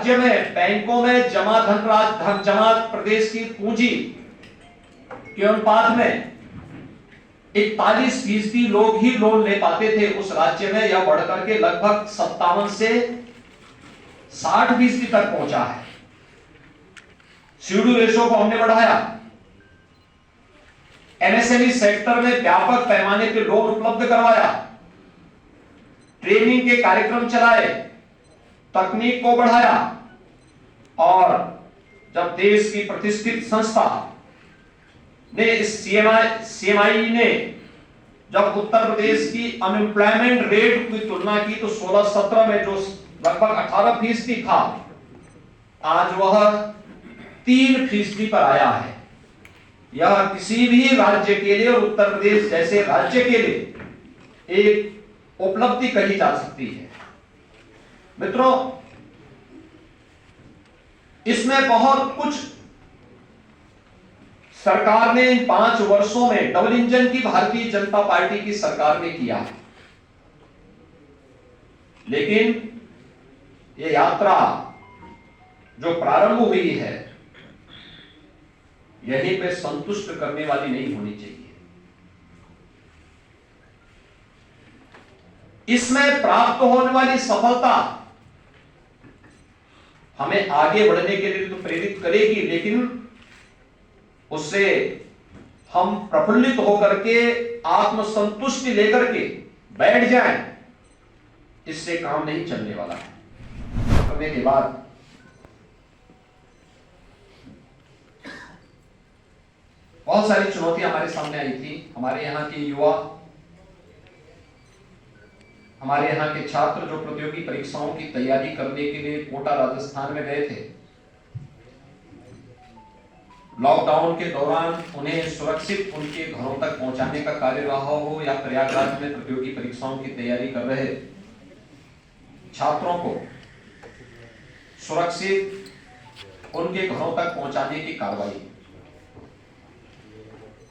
राज्य में बैंकों में जमा जमा प्रदेश की पूंजी के अनुपात में 41% लोग ही लोन ले पाते थे उस राज्य में, यह बढ़कर के लगभग 57 से 60% तक पहुंचा है। सीडू रेशो को हमने बढ़ाया, एमएसएमई सेक्टर में व्यापक पैमाने पे लोन उपलब्ध करवाया, ट्रेनिंग के कार्यक्रम चलाए, तकनीक को बढ़ाया, और जब देश की प्रतिष्ठित संस्था ने इस सीएमआई ने जब उत्तर प्रदेश की अनएम्प्लॉयमेंट रेट की तुलना की तो 16-17 में जो लगभग 18% था, आज वह 3% पर आया है। यह किसी भी राज्य के लिए और उत्तर प्रदेश जैसे राज्य के लिए एक उपलब्धि कही जा सकती है। मित्रों, इसमें बहुत कुछ सरकार ने इन 5 वर्षों में डबल इंजन की भारतीय जनता पार्टी की सरकार ने किया है, लेकिन ये यात्रा जो प्रारंभ हुई है यहीं पे संतुष्ट करने वाली नहीं होनी चाहिए। इसमें प्राप्त होने वाली सफलता हमें आगे बढ़ने के लिए तो प्रेरित करेगी, लेकिन उससे हम प्रफुल्लित होकर के आत्मसंतुष्टि लेकर के बैठ जाएं, इससे काम नहीं चलने वाला है। करने के बाद बहुत सारी चुनौतियां हमारे सामने आई थी। हमारे यहाँ के युवा, हमारे यहाँ के छात्र जो प्रतियोगी परीक्षाओं की तैयारी करने के लिए कोटा राजस्थान में गए थे, लॉकडाउन के दौरान उन्हें सुरक्षित उनके घरों तक पहुंचाने का कार्य रहा हो या प्रयागराज में प्रतियोगी परीक्षाओं की तैयारी कर रहे छात्रों को सुरक्षित उनके घरों तक पहुंचाने की कार्रवाई,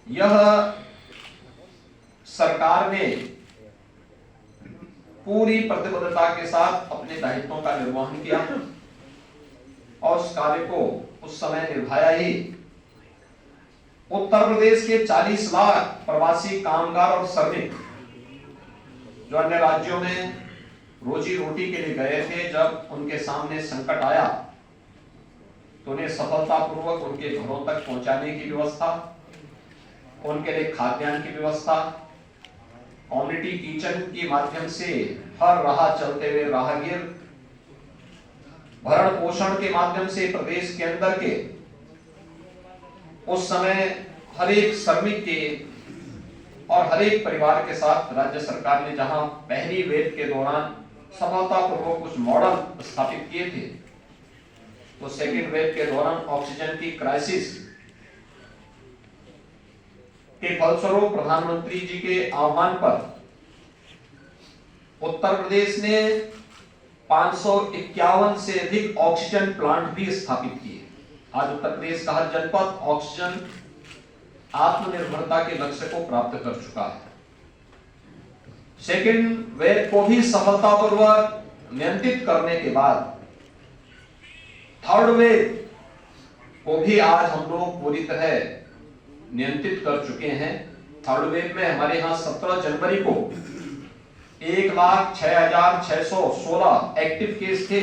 यह सरकार ने पूरी प्रतिबद्धता के साथ अपने दायित्वों का निर्वहन किया और उस कार्य को उस समय निभाया ही। उत्तर प्रदेश के 40 लाख प्रवासी कामगार और श्रमिक जो अन्य राज्यों में रोजी रोटी के लिए गए थे, जब उनके सामने संकट आया तो उन्हें सफलतापूर्वक उनके घरों तक पहुंचाने की व्यवस्था, उनके लिए खाद्यान्न की व्यवस्था, कम्युनिटी किचन के माध्यम से हर राह चलते हुए राहगीर भरण पोषण के माध्यम से प्रदेश के अंदर के उस समय हर एक श्रमिक के और हर एक परिवार के साथ राज्य सरकार ने जहां पहली वेव के दौरान सफलतापूर्वक कुछ मॉडल स्थापित किए थे, तो सेकेंड वेव के दौरान ऑक्सीजन की क्राइसिस के फलस्वरूप प्रधानमंत्री जी के आह्वान पर उत्तर प्रदेश ने 551 से अधिक ऑक्सीजन प्लांट भी स्थापित किए। आज उत्तर प्रदेश का हर जनपद ऑक्सीजन आत्मनिर्भरता के लक्ष्य को प्राप्त कर चुका है। सेकेंड वेव को भी सफलतापूर्वक नियंत्रित करने के बाद थर्ड वेव को भी आज हम लोग पूरी तरह नियंत्रित कर चुके हैं। थर्ड वेव में हमारे यहाँ 17 जनवरी को 1,06,616 एक्टिव केस थे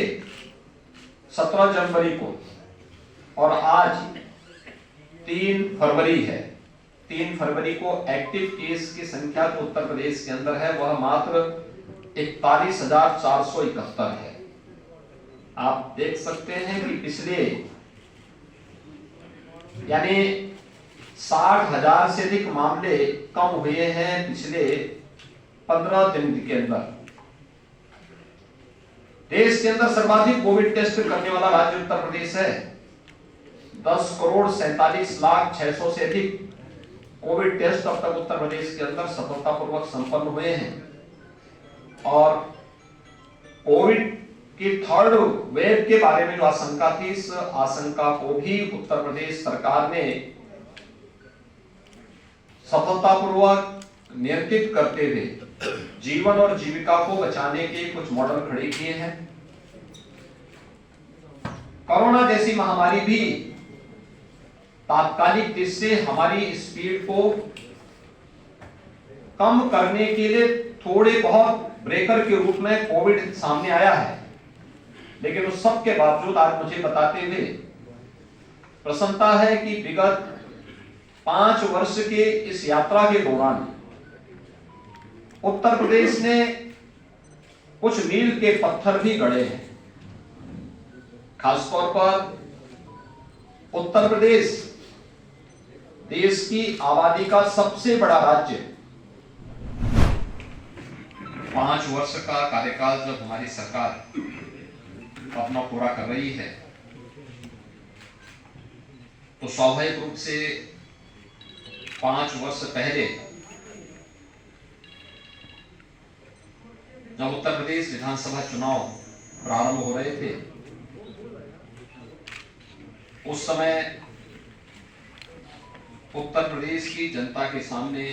17 जनवरी को, और आज 3 फरवरी है। 3 फरवरी को एक्टिव केस की संख्या जो उत्तर प्रदेश के अंदर है वह मात्र 41,471 है। आप देख सकते हैं कि पिछले यानी 60,000 से अधिक मामले कम हुए हैं पिछले 15 दिन के अंदर। देश के अंदर सर्वाधिक कोविड टेस्ट करने वाला राज्य उत्तर प्रदेश है। 10,47,06,600 से अधिक कोविड टेस्ट अब तक उत्तर प्रदेश के अंदर सफलतापूर्वक संपन्न हुए हैं, और कोविड की थर्ड वेव के बारे में जो आशंका थी, इस आशंका को भी उत्तर प्रदेश सरकार ने सफलतापूर्वक नियंत्रित करते हुए जीवन और जीविका को बचाने के कुछ मॉडल खड़े किए हैं। कोरोना जैसी महामारी भी तात्कालिक जिससे हमारी स्पीड को कम करने के लिए थोड़े बहुत ब्रेकर के रूप में कोविड सामने आया है, लेकिन उस सब के बावजूद आज मुझे बताते हुए प्रसन्नता है कि विगत 5 वर्ष के इस यात्रा के दौरान उत्तर प्रदेश ने कुछ मील के पत्थर भी गड़े हैं। खासतौर पर उत्तर प्रदेश देश की आबादी का सबसे बड़ा राज्य, 5 वर्ष का कार्यकाल जब हमारी सरकार अपना पूरा कर रही है तो स्वाभाविक रूप से 5 वर्ष पहले जब उत्तर प्रदेश विधानसभा चुनाव प्रारंभ हो रहे थे उस समय उत्तर प्रदेश की जनता के सामने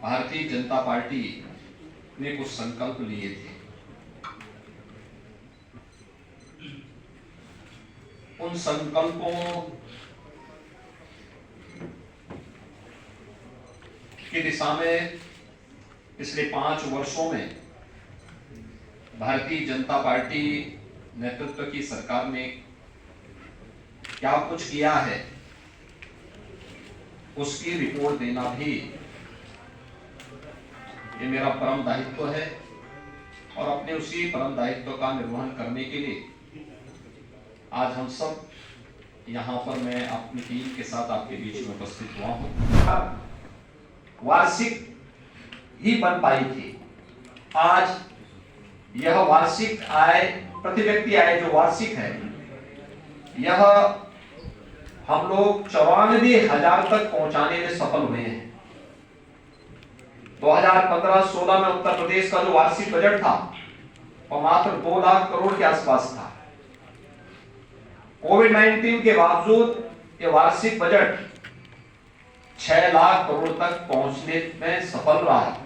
भारतीय जनता पार्टी ने कुछ संकल्प लिए थे। उन संकल्पों की दिशा में पिछले 5 वर्षों में भारतीय जनता पार्टी नेतृत्व की सरकार ने क्या कुछ किया है उसकी रिपोर्ट देना भी ये मेरा परम दायित्व है और अपने उसी परम दायित्व का निर्वहन करने के लिए आज हम सब यहाँ पर मैं अपनी टीम के साथ आपके बीच में उपस्थित हुआ हूँ। वार्षिक ही बन पाई थी। आज यह वार्षिक आय, प्रति व्यक्ति आय जो वार्षिक है, यह हम लोग 94,000 तक पहुंचाने में सफल हुए हैं। 2015-16 में उत्तर प्रदेश का जो वार्षिक बजट था वह मात्र 2 लाख करोड़ के आसपास था। कोविड-19 के बावजूद यह वार्षिक बजट 6 लाख करोड़ तक पहुंचने में सफल रहा है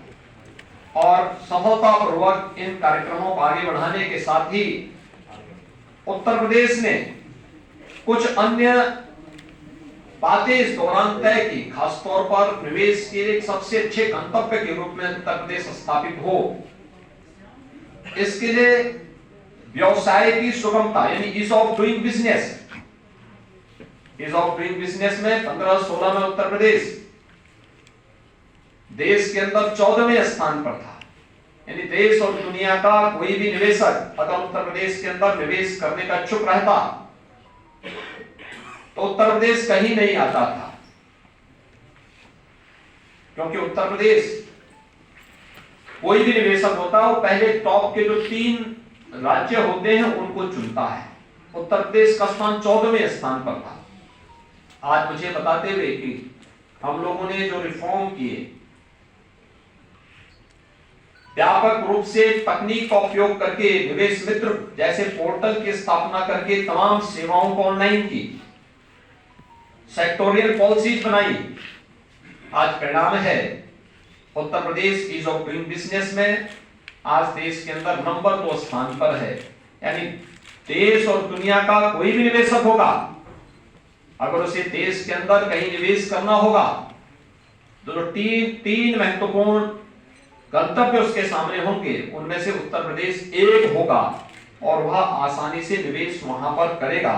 और सफलतापूर्वक इन कार्यक्रमों को आगे बढ़ाने के साथ ही उत्तर प्रदेश ने कुछ अन्य बातें इस दौरान तय की। खासतौर पर निवेश के एक सबसे अच्छे गंतव्य के रूप में उत्तर प्रदेश स्थापित हो, इसके लिए व्यवसाय की सुगमता यानी ease of doing business, ease of doing business में 15-16 में उत्तर प्रदेश देश के अंदर 14वें स्थान पर था। यानी देश और दुनिया का कोई भी निवेशक अगर उत्तर प्रदेश के अंदर निवेश करने का इच्छुक रहता तो उत्तर प्रदेश कहीं नहीं आता था, क्योंकि उत्तर प्रदेश कोई भी निवेशक होता वो पहले टॉप के जो 3 राज्य होते हैं उनको चुनता है। उत्तर प्रदेश का स्थान 14वें स्थान पर था। आज मुझे बताते हुए कि हम लोगों ने जो रिफॉर्म किए, व्यापक रूप से तकनीक का उपयोग करके निवेश मित्र जैसे पोर्टल की स्थापना करके तमाम सेवाओं को ऑनलाइन की, सेक्टोरियल पॉलिसीज बनाई, आज परिणाम है Uttar Pradesh ease of doing business में आज देश के अंदर नंबर 2 स्थान पर है। यानी देश और दुनिया का कोई भी निवेशक होगा, अगर उसे देश के अंदर कहीं निवेश करना होगा तो जो 3 महत्वपूर्ण गंतव्य उसके सामने होंगे उनमें से उत्तर प्रदेश एक होगा और वह आसानी से निवेश वहां पर करेगा।